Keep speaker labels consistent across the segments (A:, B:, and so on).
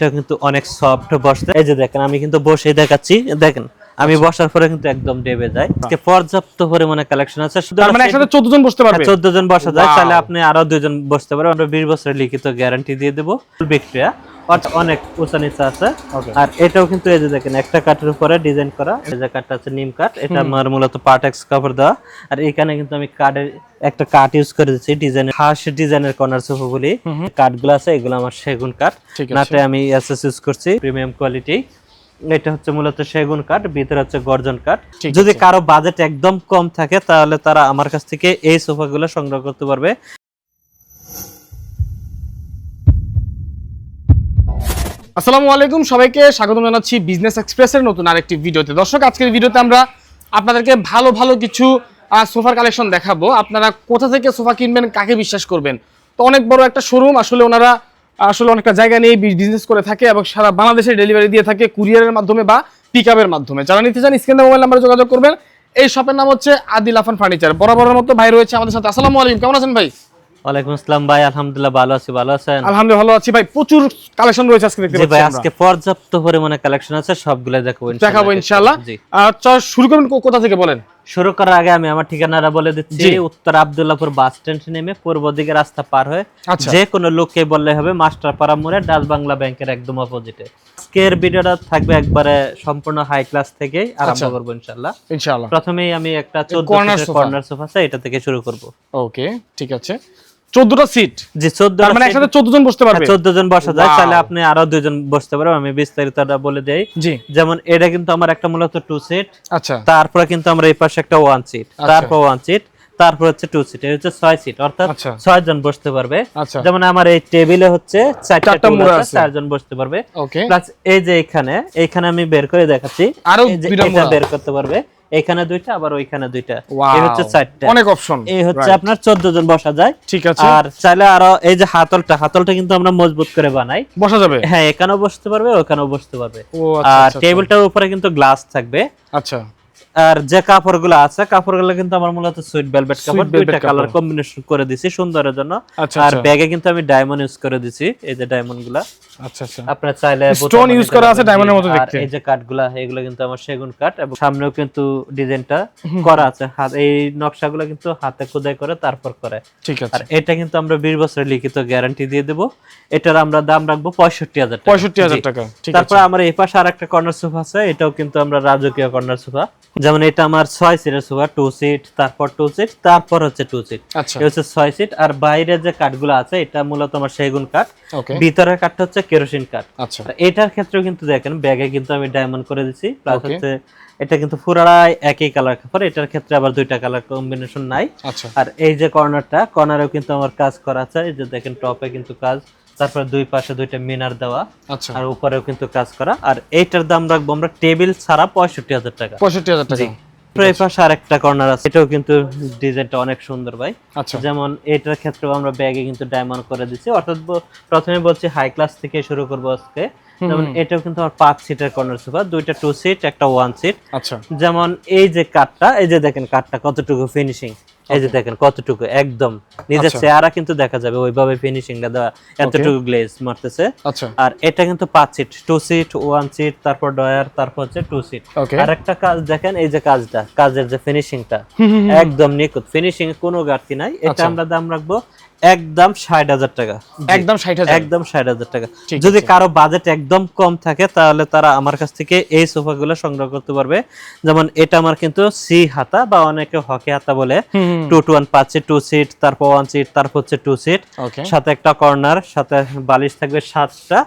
A: এটা কিন্তু অনেক সফট বসতে। এই যে দেখেন আমি কিন্তু বসে দেখাচ্ছি, দেখেন আমি বসার পরে কিন্তু একদম ডেবে যায়। আজকে পর্যাপ্ত পরিমাণে কালেকশন আছে,
B: তার মানে একসাথে 14 জন বসতে পারবে।
A: 14 জন বসা যায়, তাহলে আপনি আরো 2 জন বসতে পারবেন। আমরা 20 বছরের লিখিত গ্যারান্টি দিয়ে দেব। ভিক্টোরিয়া অনেক উঁচা নিচা আছে। আর এটাও কিন্তু এই যে দেখেন একটা কাঠের উপরে ডিজাইন করা। এই যে কাঠটা আছে নিম কাঠ, এটা আমার মূলত পার্টেক্স কভার দেওয়া। আর এখানে কিন্তু আমি কাঠের একটা কাঠ ইউজ করে দিচ্ছি, ডিজাইনের হাঁস ডিজাইনের কর্নার সোফা বলি। কাঠগুলো আছে এগুলো আমার সেগুন কাঠ, নাটে আমি এসএস ইউজ করছি প্রিমিয়াম কোয়ালিটি। এটা হচ্ছে মূলত সেগুন কাঠ, ভিতরে হচ্ছে গর্জন কাঠ। যদি কারো বাজেট একদম কম থাকে তাহলে তারা আমার কাছ থেকে এই সোফাগুলো সংগ্রহ করতে পারবে।
B: আসসালামু আলাইকুম, সবাইকে স্বাগতম জানাচ্ছি বিজনেস এক্সপ্রেসের নতুন আরেকটি ভিডিওতে। দর্শক, আজকের ভিডিওতে আমরা আপনাদেরকে ভালো ভালো কিছু সোফার কালেকশন দেখাবো। আপনারা কোথা থেকে সোফা কিনবেন, কাকে বিশ্বাস করবেন। তো অনেক বড় একটা শোরুম, আসলে ওনারা অনেকটা জায়গা নিয়ে বিজনেস করে থাকে এবং সারা বাংলাদেশে ডেলিভারি দিয়ে থাকে কুরিয়ারের মাধ্যমে বা পিকআপের মাধ্যমে। যারা নিতে চান স্ক্রিনে মোবাইল নাম্বারে যোগাযোগ করবেন। এই শপের নাম হচ্ছে আদিল আফান ফার্নিচার। বরাবরের মতো ভাই রয়েছে আমাদের সাথে। আসসালামু আলাইকুম, কেমন আছেন ভাই?
A: ওয়ালাইকুম আসসালাম ভাই, আলহামদুলিল্লাহ ভালো আছি। ভালো আছেন?
B: আলহামদুলিল্লাহ ভালো আছি ভাই। প্রচুর কালেকশন রয়েছে আজকে দেখতে পাচ্ছি
A: ভাই।
B: আমরা।
A: আজকে পর্যাপ্ত পরিমাণে কালেকশন আছে, সবগুলো দেখাবো
B: ইনশাআল্লাহ। আচ্ছা, শুরু করবেন কোথা থেকে বলেন?
A: শুরু করার আগে আমি আমার ঠিকানাটা বলে দিচ্ছি। উত্তর আব্দুল্লাহপুর বাস স্ট্যান্ড নেমে পূর্ব দিকে রাস্তা পার হয়ে যে কোনো লোককে বললে হবে মাস্টারপাড়া মোড়ে ডাচ বাংলা ব্যাংকের একদম অপোজিটে। আজকের ভিডিওটা থাকবে একবারে সম্পূর্ণ হাই ক্লাস থেকেই আরম্ভ করব ইনশাআল্লাহ। প্রথমেই আমি একটা 14 সিটের কর্নার সোফা আছে, এটা থেকে শুরু করব।
B: ওকে, ঠিক আছে। 14টা সিট?
A: জি, 14।
B: তার মানে একসাথে 14 জন বসতে পারবে।
A: 14 জন বসা যায়, তাহলে আপনি আরো 2 জন বসতে পারবেন। আমি বিস্তারিতটা বলে দেই। যেমন এটা কিন্তু আমার একটা মূলত 2 সিট। আচ্ছা। তারপরে কিন্তু আমরা এই পাশে একটা 1 সিট, তারপর 1 সিট, তারপর হচ্ছে 2 সিট। এটা হচ্ছে 6 সিট, অর্থাৎ 6 জন বসতে পারবে। যেমন আমার এই টেবিলে হচ্ছে 4টা মুড়া আছে, 4 জন বসতে পারবে। প্লাস এই যে এখানে আমি বের করে দেখাচ্ছি,
B: আরো
A: এটা বের করতে পারবে। এখানে 2টা, আবার ওইখানে 2টা, এই হচ্ছে 4টা।
B: অনেক অপশন। এই
A: হচ্ছে আপনার 14 জন বসা যায়।
B: ঠিক আছে।
A: আর চাইলে আরো এই যে হাতলটা কিন্তু আমরা মজবুত করে বানাই,
B: বসা যাবে।
A: হ্যাঁ, এখানেও বসতে পারবে, ওখানেও বসতে পারবে। আর টেবিলটার উপরে কিন্তু গ্লাস থাকবে। আচ্ছা। আর যে কাপড়গুলো আছে, কাপড়গুলো কিন্তু আমার মূলত সুইট ভেলভেট কাপড়, দুইটা কালার কম্বিনেশন করে দিয়েছি সুন্দরের জন্য। আর ব্যাগে কিন্তু আমি ডায়মন্ড ইউজ করে দিয়েছি, এই যে ডায়মন্ড গুলা। আচ্ছা আচ্ছা। আপনারা চাইলে
B: স্টোন ইউজ করা আছে ডায়মন্ডের মতো দেখতে।
A: আর এই যে কাঠগুলা, এগুলো কিন্তু আমার সেগুন কাঠ, এবং সামনেও কিন্তু ডিজাইনটা করা আছে। এই নকশাগুলো কিন্তু হাতে খোদাই করে তারপর করে। ঠিক আছে। আর এটা কিন্তু আমরা 20 বছরের লিখিত গ্যারান্টি দিয়ে দেব। এটার আমরা দাম রাখবো 65,000 টাকা। 65,000 টাকা। ঠিক আছে। তারপর আমার এই পাশে আরেকটা কর্নার সোফা আছে, এটাও কিন্তু আমরা রাজকীয় কর্নার সোফা। যেমন এটা আমার 6 সিটের সোফা, 2 সিট, তারপর 2 সিট, তারপর হচ্ছে 2 সিট। এটা হচ্ছে 6 সিট। আর বাইরে যে কাঠগুলো আছে, এটা মূলত আমার সেগুন কাঠ, ভিতরের কাঠটা হচ্ছে কেরোসিন কাঠ। আচ্ছা। এটার ক্ষেত্রেও কিন্তু দেখেন ব্যাগে কিন্তু আমি ডায়মন্ড করে দিছি, প্লাস হচ্ছে এটা কিন্তু পুরাই একই কালার কাপড়। এটার ক্ষেত্রে আবার 2টা কালার কম্বিনেশন নাই। আর এই যে কর্নারেও কিন্তু আমার কাজ করা আছে, এই যে দেখেন টপে কিন্তু কাজ, তারপর দুই পাশে 2টা মিনার দেওয়া, আর উপরেও কিন্তু কাজ করা। আর এইটার দাম রাখবো আমরা টেবিল ছাড়া 65,000 টাকা। 65,000 টাকা। এই পাশে আরেকটা কর্নার আছে, এটাও কিন্তু ডিজাইনটা অনেক সুন্দর ভাই। যেমন এটার ক্ষেত্রেও আমরা ব্যাগে কিন্তু ডায়মন্ড করে দিচ্ছি, অর্থাৎ প্রথমে বলছি হাই ক্লাস থেকে শুরু করবো আজকে। যেমন এটাও কিন্তু আমার 5 সিটের কর্নার সোফা, 2টা 2 সিট, একটা 1 সিট। আচ্ছা। যেমন এই যে কাঠটা, এই যে দেখেন কাঠটা কতটুকু ফিনিশিং, এই যে দেখেন কতটুকু একদম নিজের চেহারা কিন্তু দেখা যাবে ওইভাবে ফিনিশিংটা দেওয়া, এতটুকু গ্লেজ মারতেছে। আর এটা কিন্তু 5 সিট, 2 সিট, 1 সিট, তারপর ডয়ার, তারপর হচ্ছে 2 সিট। আর একটা কাজ দেখেন, এই যে কাজের যে ফিনিশিংটা একদম নিখুঁত, ফিনিশিং এ কোনো ঘাটতি নাই। এটা আমরা দাম রাখবো একদম 60,000 টাকা। একদম 60,000 টাকা। যদি কারো বাজেট একদম কম থাকে তাহলে তারা আমার কাছ থেকে এই সোফাগুলো সংগ্রহ করতে পারবে। যেমন এটা আমার কিন্তু সি হাতা বা অনেকে হকি হাতা বলে, 2 to 1 পাচ্ছে, 2 সিট, তারপর 1 সিট, তারপর হচ্ছে 2 সিট, সাথে একটা কর্নার, সাথে বালিশ থাকবে 7টা।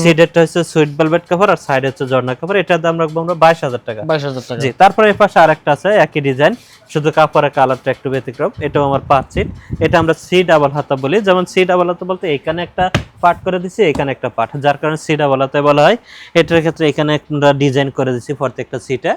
A: সিটেরটা হচ্ছে সুইট ভেলভেট কাপড়, আর সাইডে হচ্ছে ঝর্ণা কাপড়। এটার দাম রাখবো আমরা 22,000 টাকা। 22,000 টাকা। জি। তারপর এই পাশে আরেকটা আছে একই ডিজাইন, শুধু কাপড়ের কালারটা একটু ব্যতিক্রম। এটাও আমার 5 সিট, এটা আমরা সি ডাবল হাতা বলি। যেমন সি ডাবল হাতা বলতে এখানে একটা পার্ট করে দিছি, এখানে একটা পার্ট, যার কারণে সি ডাবল হাতা বলা হয়। এটার ক্ষেত্রে এখানে আমরা ডিজাইন করে দিছি প্রত্যেকটা সিটে।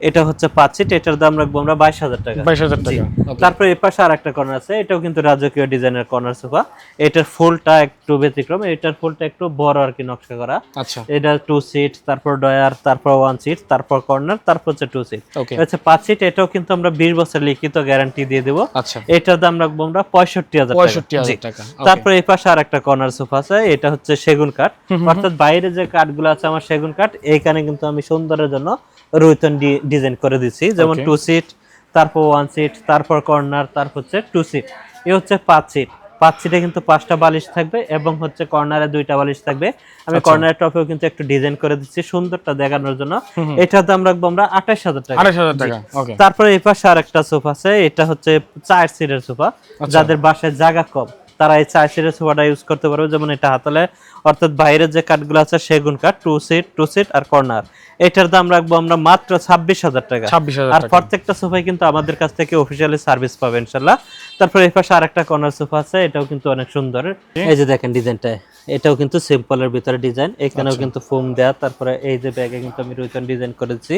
A: এটা হচ্ছে 5 সিট, এটার দাম রাখবো আমরা 22,000 টাকা। 22,000 টাকা। তারপর এই পাশে আরেকটা কর্নার আছে, এটাও কিন্তু রাজকীয় ডিজাইনের কর্নার সোফা। এটার ফুলটা একটু ব্যতিক্রম, এটার ফুলটা একটু বড় আর কি নকশা করা। আচ্ছা। এটা 2 সিট, তারপর ডয়ার, তারপর 1 সিট, তারপর কর্নার, তারপর হচ্ছে 2 সিট। আচ্ছা, 5 সিট। এটাও কিন্তু আমরা 20 বছর লিখিত গ্যারান্টি দিয়ে দেব। আচ্ছা। এটার দাম রাখবো আমরা 65,000 টাকা।
B: 50,000 টাকা।
A: তারপর এই পাশে আরেকটা কর্নার সোফা আছে, এটা হচ্ছে সেগুন কাঠ, অর্থাৎ বাইরে যে কাঠগুলো আছে আমার সেগুন কাঠ, এইখানে কিন্তু আমি সুন্দরের জন্য রুইতন ডিজাইন করে দিচ্ছি, যেমন 2 সিট, তারপর 1 সিট, তারপর কর্নার, তারপর হচ্ছে 2 সিট, এই হচ্ছে 5 সিট। 5 সিটে কিন্তু 5টা বালিশ থাকবে এবং হচ্ছে কর্নারে 2টা বালিশ থাকবে। আমি কর্নারের টপেও কিন্তু একটু ডিজাইন করে দিচ্ছি সুন্দরটা দেখানোর জন্য। এটার দাম রাখবো আমরা 28,000 টাকা।
B: 28,000 টাকা। ওকে।
A: তারপরে এই পাশে আরেকটা সোফা আছে, এটা হচ্ছে 4 সিটের সোফা, যাদের বাসায় জায়গা কম তারা এই 4 সিটের সোফাটা ইউজ করতে পারবে। যেমন এটা হাতলে, অর্থাৎ বাইরের যে কাঠগুলো আছে সেগুন কাঠ, 2 সিট আর কর্নার, এটার দাম রাখবো আমরা মাত্র 26,000 টাকা।
B: 26,000
A: আর
B: টাকা।
A: প্রত্যেকটা সোফাই কিন্তু আমাদের কাছ থেকে অফিশিয়ালি সার্ভিস পাবে ইনশাআল্লাহ। তারপর এই পাশে আরেকটা কর্নার সোফা আছে, এটাও কিন্তু অনেক সুন্দর। এই যে দেখেন ডিজাইনটা, এটাও কিন্তু সিম্পলের ভিতরে ডিজাইন, এখানেও কিন্তু ফোম দেয়া, তারপরে এই যে ব্যাগে কিন্তু আমি রুইতন ডিজাইন করেছি।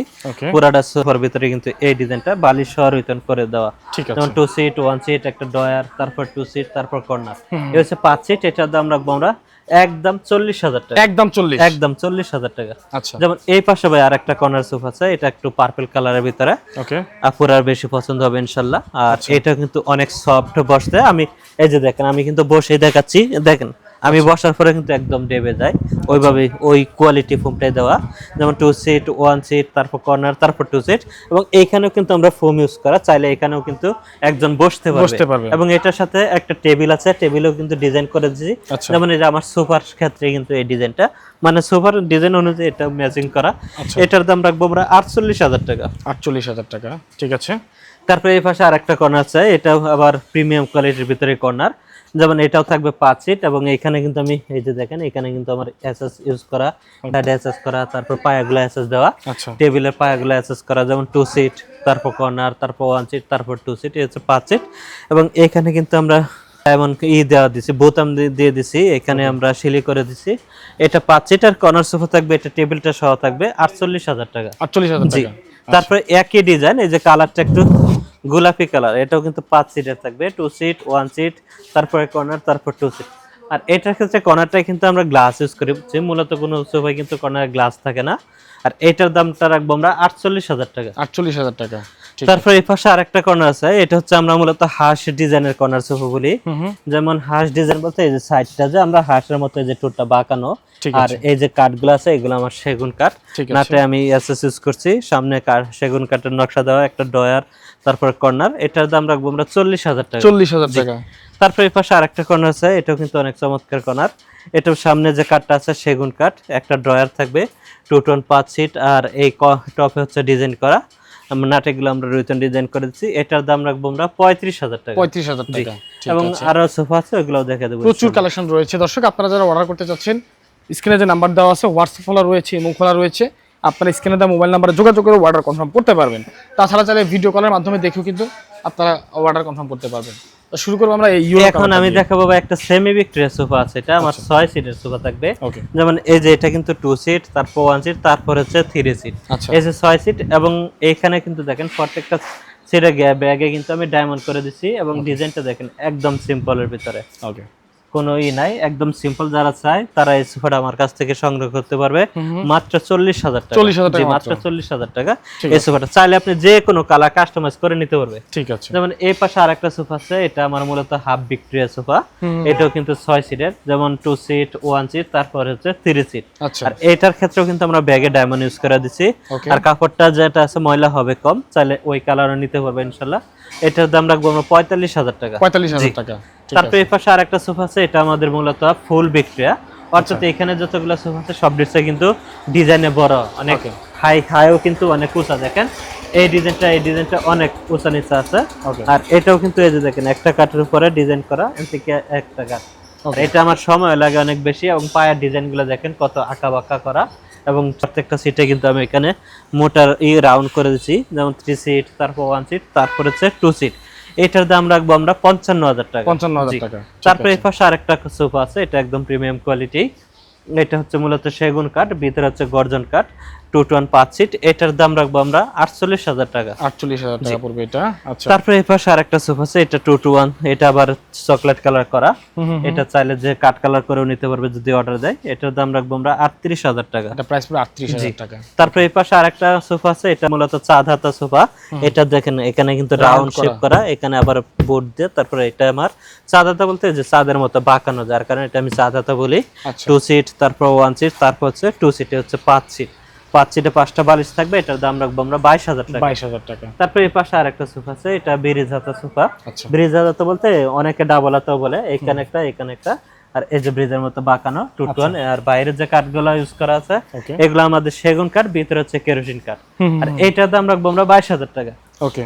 A: পুরাটা সোফার ভিতরে কিন্তু এই ডিজাইনটা বালিশ সহ রুইতন করে দেওয়া। যেমন 2 সিট, 1 সিট, একটা ডয়ার, তারপর 2 সিট, তারপর কর্নার, এই হচ্ছে 5 সিট। এটার দাম রাখবো আমরা একদম 40,000 টাকা।
B: একদম 40?
A: একদম 40,000 টাকা।
B: আচ্ছা।
A: যেমন এই পাশে ভাই আরেকটা কর্নার সোফা আছে, এটা একটু পার্পল কালারের ভিতরে,
B: ওকে,
A: আপুর আর বেশি পছন্দ হবে ইনশাআল্লাহ। আর এটা কিন্তু অনেক সফট বসতে, আমি এই যে দেখেন আমি কিন্তু বসেই দেখাচ্ছি, দেখেন আমি বসার পরে কিন্তু একদম ডেবে যায়, ওইভাবে ওই কোয়ালিটি ফোমটাই দেওয়া। যেমন 2 সিট, 1 সিট, তারপর কর্নার, তারপর 2 সিট, এবং এইখানেও কিন্তু আমরা ফোম ইউজ করা, চাইলে এখানেও কিন্তু একজন বসতে পারবে। এবং এটার সাথে একটা টেবিল আছে, টেবিলও কিন্তু ডিজাইন করে দিয়েছি। যেমন এই যে আমার সোফার ক্ষেত্রে কিন্তু এই ডিজাইনটা, মানে সোফার ডিজাইন অনুযায়ী এটা ম্যাচিং করা। এটার দাম রাখবো আমরা 48,000 টাকা।
B: 48,000 টাকা, ঠিক আছে।
A: তারপরে এই পাশে আরেকটা কর্নার আছে, এটাও আবার প্রিমিয়াম কোয়ালিটির ভিতরে কর্নার। যেমন এটাও থাকবে 5 সিট, এবং এইখানে কিন্তু আমি এই যে দেখেন এখানে কিন্তু আমার এসএস ইউজ করা, হেড এসএস করা, তারপর পায়াগুলো এসএস দেওয়া, টেবিলের পায়াগুলো এসএস করা। যেমন 2 সিট, তারপর কর্নার, তারপর 1 সিট, তারপর 2 সিট, এই হচ্ছে 5 সিট। এবং এখানে কিন্তু আমরা এমন দেওয়া দিছি, বোতাম দিয়ে দিছি, এখানে আমরা সিলি করে দিছি। এটা 5 সিট আর কর্নার সোফা থাকবে, এটা টেবিলটা সহ থাকবে 48,000 টাকা।
B: 48,000 টাকা।
A: তারপরে একই ডিজাইন, এই যে কালারটা একটু গোলাপি কালার, এটাও কিন্তু 5 সিটের থাকবে, 2 সিট, 1 সিট, তারপরে কর্নার, তারপর 2 সিট। আর এটার ক্ষেত্রে কর্নারটাই কিন্তু আমরা গ্লাস ইউজ করি, মূলত কোনো সোফায় কিন্তু কর্নারে গ্লাস থাকে না। আর এটার দামটা রাখবো আমরা 48,000 টাকা।
B: 48,000 টাকা।
A: তারপর এই পাশে আরেকটা কর্নার আছে, এটা হচ্ছে আমরা মূলত হাঁস ডিজাইনের কর্নার সোফা বলি। যেমন হাঁস ডিজাইন বলতে এই যে সাইডটা যে আমরা হাঁসের মতো এই যে টুটটা বাঁকানো, আর এই যে কাঠগুলো আছে এগুলো আমার সেগুন কাঠ, নাটে আমি এসএস ইউজ করছি। সামনে সেগুন কাঠের নকশা দেওয়া, একটা ডয়ার, তারপর কর্নার, এটার দাম রাখবো আমরা 40,000 টাকা।
B: 40,000 টাকা।
A: তারপর এই পাশে আরেকটা কর্নার আছে, এটাও কিন্তু অনেক চমৎকার কর্নার। এটার সামনে যে কাঠটা আছে সেগুন কাঠ, একটা ড্রয়ার থাকবে, 2 টন 5 সিট, আর এই টপে হচ্ছে ডিজাইন করা নাটেগুলো আমরা রুইতন ডিজাইন করে দিচ্ছি। এটার দাম রাখবো আমরা 35,000 টাকা।
B: 35,000 টাকা।
A: এবং আরো সোফা আছে, ওগুলো দেখে দেবো।
B: প্রচুর কালেকশন রয়েছে দর্শক, আপনারা যারা অর্ডার করতে চাচ্ছেন স্ক্রিনে যে নাম্বার দেওয়া আছে, হোয়াটসঅ্যাপ খোলা রয়েছে, ইমো খোলা রয়েছে, আপনারা স্ক্রিনে দেওয়া মোবাইল নাম্বারে যোগাযোগ করে অর্ডার কনফার্ম করতে পারবেন। তাছাড়া চাইলে ভিডিও কলের মাধ্যমে দেখেও কিন্তু আপনারা অর্ডার কনফার্ম করতে পারবেন। তো শুরু করব আমরা এই
A: এখন আমি দেখাবো একটা সেমি ভিক্টোরিয়া সোফা আছে, এটা আমার 6 সিটের সোফা থাকবে। যেমন এই যে এটা কিন্তু 2 সিট, তারপর 1 সিট, তারপর হচ্ছে 3 সিট, এই যে 6 সিট। এবং এইখানে কিন্তু দেখেন প্রত্যেকটা সিটের ব্যাগে কিন্তু আমি ডায়মন্ড করে দিছি, এবং ডিজাইনটা দেখেন একদম সিম্পলের ভিতরে, ওকে, কোনো নাই, একদম সিম্পল। যারা চায় তারা এই সোফাটা আমার কাছ থেকে সংগ্রহ করতে পারবে মাত্র 40,000 টাকা।
B: 40,000 টাকা,
A: মাত্র 40,000 টাকা। এই সোফাটা চাইলে আপনি যে কোনো কালার কাস্টমাইজ করে নিতে পারবে।
B: ঠিক আছে।
A: যেমন এই পাশে আরেকটা সোফা আছে, এটা আমার মূলত হাফ ভিক্টোরিয়া সোফা, এটাও কিন্তু 6 সিটের, যেমন 2 সিট, 1 সিট, তারপর হচ্ছে 3 সিট। আর এটার ক্ষেত্রেও কিন্তু আমরা ব্যাগে ডায়মন্ড ইউজ করে দিছি। আর কাপড়টা যেটা আছে ময়লা হবে কম, চাইলে ওই কালারও নিতে পারবে ইনশাআল্লাহ। এটার দাম রাখবো আমরা 45,000 টাকা।
B: 45,000 টাকা।
A: তারপর এই পাশে আরেকটা সোফা আছে, এটা আমাদের মূলত ফুল ভিক্টোরিয়া, অর্থাৎ এখানে যতগুলো সোফা আছে সব কিন্তু ডিজাইনে বড়, অনেক হাইও কিন্তু অনেক উঁচা। দেখেন এই ডিজাইনটা অনেক উঁচা নিচে আছে। আর এটাও কিন্তু এই যে দেখেন একটা কাঠের উপরে ডিজাইন করা, এদিকে একটা কাঠ। এটা আমার সময় লাগে অনেক বেশি, এবং পায়ের ডিজাইনগুলো দেখেন কত আঁকা বাঁকা করা। এবং প্রত্যেকটা সিটে কিন্তু আমি এখানে মোটার রাউন্ড করে দিচ্ছি, যেমন 3 সিট, তারপর 1 সিট, তারপর হচ্ছে 2 সিট। এটার দাম রাখবো আমরা 55,000 টাকা।
B: 55,000 টাকা।
A: তারপরে এই পাশে আরেকটা সোফা আছে, এটা একদম প্রিমিয়াম কোয়ালিটি, এটা হচ্ছে মূলত সেগুন কাঠ, ভিতরে হচ্ছে গর্জন কাঠ, 2 to 1 5 সিট, এটার দাম রাখবো আমরা 48,000 টাকা।
B: 48,000 টাকা পড়বে এটা। আচ্ছা,
A: তারপরে এই পাশে আরেকটা সোফা আছে, এটা 2 to 1, এটা আবার চকলেট কালার করা, এটা চাইলে যে কাট কালার করেও নিতে পারবে যদি অর্ডার দেয়। এটার দাম রাখবো আমরা 38,000 টাকা।
B: এটা প্রাইস পুরো 38,000 টাকা।
A: তারপরে এই পাশে আরেকটা সোফা আছে, এটা মূলত চাঁদ হাতা সোফা। এটা দেখেন এখানে কিন্তু রাউন্ড শেপ করা, এখানে আবার বোর্ড দিয়ে, তারপরে এটা আমার চাঁদ হাতা বলতে যে চাঁদের মতো বাঁকানো, যার কারণে এটা আমি চাঁদ হাতা বলি। 2 সিট, তারপর 1 সিট, তারপর হচ্ছে 2 সিটে হচ্ছে 5 সিট। 5 সিটে 5টা বালিশ থাকবে, এটার দাম রাখবো আমরা 22,000 টাকা।
B: 22,000 টাকা।
A: তারপর এই পাশে আরেকটা সোফা আছে, এটা ব্রিজ হাতা সোফা।
B: আচ্ছা,
A: ব্রিজ হাতা বলতে অনেকে ডাবল হাতাও বলে, এখানে একটা এখানে একটা, আর এই যে ব্রিজের মতো বাঁকানো 2 to 1। আর বাইরের যে কাঠগুলো ইউজ করা আছে এগুলো আমাদের সেগুন কাঠ, ভিতরে হচ্ছে কেরোসিন কাঠ। আর এইটার দাম রাখবো আমরা 22,000 টাকা।
B: ওকে।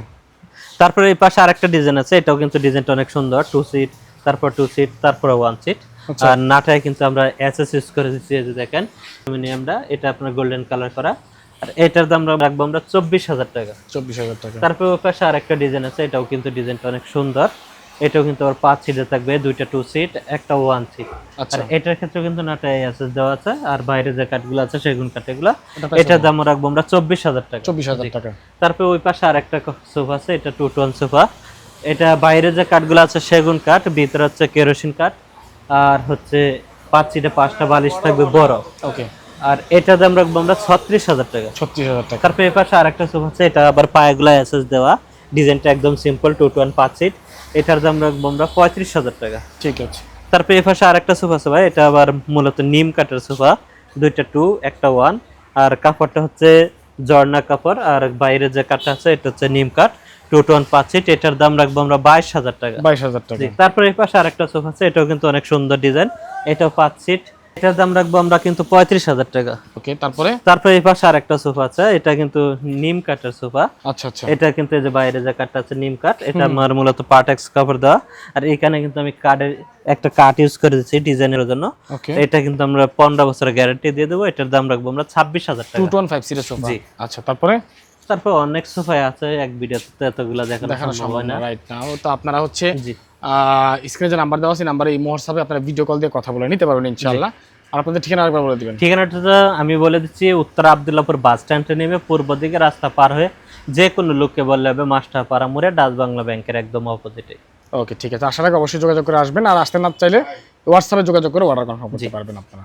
A: তারপরে এই পাশে আরেকটা ডিজাইন আছে, এটাও কিন্তু ডিজাইনটা অনেক সুন্দর। 2 সিট, তারপর 2 সিট, তারপর 1 সিট। আর নাটায় কিন্তু আমরা এসএস ইউজ করে দিচ্ছি, এই যে দেখেন অ্যালুমিনিয়ামটা, এটা আপনার গোল্ডেন কালার করা। আর এটার দাম রাখবো আমরা 24,000 টাকা।
B: 24,000 টাকা।
A: তারপর ওই পাশে আরেকটা ডিজাইন আছে, এটাও কিন্তু ডিজাইনটা অনেক সুন্দর। এটাও কিন্তু আবার 5 সিটে থাকবে, 2টা 2 সিট, একটা 1 সিট। আর এটার ক্ষেত্রে কিন্তু নাটায় এসএস দেওয়া আছে। আর বাইরে যে কাঠগুলো আছে সেগুন কাঠগুলো, এটার দাম রাখবো আমরা 24,000 টাকা।
B: 24,000 টাকা।
A: তারপর ওই পাশে আরেকটা সোফা আছে, এটা 2 to 1 সোফা। এটা বাইরে যে কাঠগুলো আছে সেগুন কাঠ, ভিতরে হচ্ছে কেরোসিন কাঠ। আর হচ্ছে 5 সিটে 5টা বালিশ থাকবে বড়।
B: ওকে।
A: আর এটার দাম রাখবো আমরা 36,000 টাকা।
B: 36,000 টাকা।
A: তারপর এই পাশে আরেকটা সোফা আছে, এটা আবার পায়াগুলো এসএস দেওয়া, ডিজাইনটা একদম সিম্পল, 2 to 1 5 সিট। এটার দাম রাখবো আমরা 35,000 টাকা।
B: ঠিক আছে।
A: তারপর এই পাশে আরেকটা সোফা আছে ভাই, এটা আবার মূলত নিম কাঠের সোফা, 2টা 2, একটা 1। আর কাপড়টা হচ্ছে জর্না কাপড়, আর বাইরে যে কাঠটা আছে এটা হচ্ছে নিম কাঠ, 2 to 1 5 সিট। এটার দাম রাখবো আমরা 22,000 টাকা।
B: 22,000 টাকা।
A: তারপর এই পাশে আরেকটা সোফা আছে, এটাও কিন্তু অনেক সুন্দর ডিজাইন, এটাও 5 সিট। এটার দাম রাখবো আমরা কিন্তু 35,000 টাকা।
B: ওকে। তারপরে
A: এই পাশে আরেকটা সোফা আছে, এটা কিন্তু নিম কাঠের সোফা।
B: আচ্ছা আচ্ছা।
A: এটা কিন্তু এই যে বাইরে যে কাঠটা আছে নিম কাঠ, এটা আমার মূলত পার্টেক্স কভার দেওয়া। আর এখানে কিন্তু আমি কাঠের একটা কাঠ ইউজ করে দিচ্ছি ডিজাইনের জন্য। এটা কিন্তু আমরা 15 বছরের গ্যারান্টি দিয়ে দেবো। এটার দাম রাখবো আমরা 26,000 টাকা।
B: 2 to 1 5 সিটের সোফা। আচ্ছা, তারপরে
A: অনেক সোফা আছে, এক ভিডিওতে এতগুলো দেখানো সম্ভব হয় না।
B: রাইট নাও তো আপনারা হচ্ছে স্ক্রিনে যে নাম্বার দেওয়া আছে, নাম্বারে এই হোয়াটসঅ্যাপে আপনারা ভিডিও কল দিয়ে কথা বলে নিতে পারবেন ইনশাআল্লাহ। আর আপনাদের ঠিকানা আরেকবার বলে দিবেন।
A: ঠিকানাটা আমি বলে দিচ্ছি, উত্তর আব্দুল্লাহপুর বাস স্ট্যান্ডে নেমে পূর্ব দিকে রাস্তা পার হয়ে যে কোনো লোককে বললে হবে মাস্টারপাড়া মোড়ে ডাচ বাংলা ব্যাংকের একদম অপোজিটে।
B: ওকে, ঠিক আছে। আশা রাখি অবশ্যই যোগাযোগ করে আসবেন। আর আসতে না চাইলে হোয়াটসঅ্যাপে যোগাযোগ করে অর্ডার কনফার্ম করতে পারবেন আপনারা।